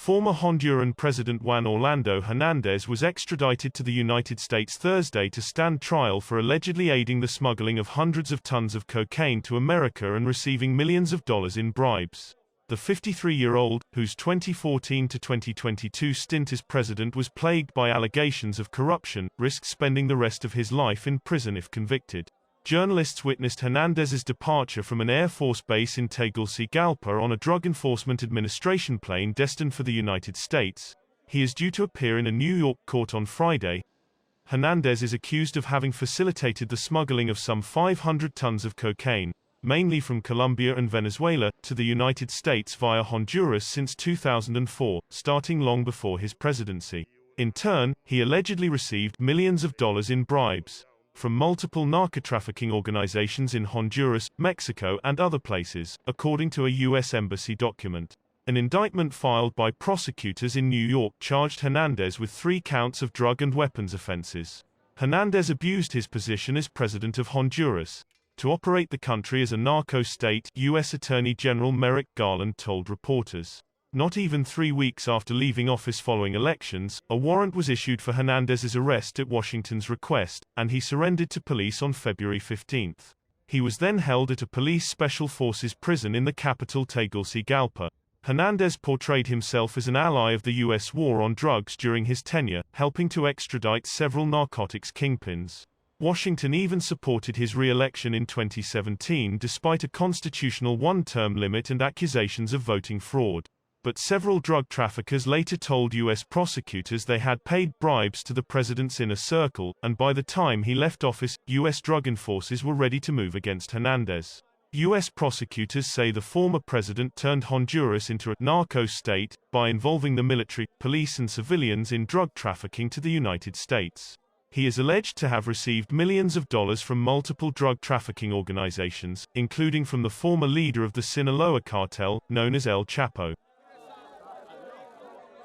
Former Honduran President Juan Orlando Hernandez was extradited to the United States Thursday to stand trial for allegedly aiding the smuggling of hundreds of tons of cocaine to America and receiving millions of dollars in bribes. The 53-year-old, whose 2014 to 2022 stint as president was plagued by allegations of corruption, risks spending the rest of his life in prison if convicted. Journalists witnessed Hernandez's departure from an Air Force base in Tegucigalpa on a Drug Enforcement Administration plane destined for the United States. He is due to appear in a New York court on Friday. Hernandez is accused of having facilitated the smuggling of some 500 tons of cocaine, mainly from Colombia and Venezuela, to the United States via Honduras since 2004, starting long before his presidency. In turn, he allegedly received millions of dollars in bribes from multiple narco-trafficking organizations in Honduras, Mexico, and other places, according to a U.S. Embassy document. An indictment filed by prosecutors in New York charged Hernandez with 3 counts of drug and weapons offenses. Hernandez abused his position as president of Honduras to operate the country as a narco state, U.S. Attorney General Merrick Garland told reporters. Not even 3 weeks after leaving office following elections, a warrant was issued for Hernandez's arrest at Washington's request, and he surrendered to police on February 15. He was then held at a police special forces prison in the capital Tegucigalpa. Hernandez portrayed himself as an ally of the U.S. war on drugs during his tenure, helping to extradite several narcotics kingpins. Washington even supported his re-election in 2017 despite a constitutional one-term limit and accusations of voting fraud. But several drug traffickers later told U.S. prosecutors they had paid bribes to the president's inner circle, and by the time he left office, U.S. drug enforcers were ready to move against Hernandez. U.S. prosecutors say the former president turned Honduras into a narco state by involving the military, police and civilians in drug trafficking to the United States. He is alleged to have received millions of dollars from multiple drug trafficking organizations, including from the former leader of the Sinaloa cartel, known as El Chapo.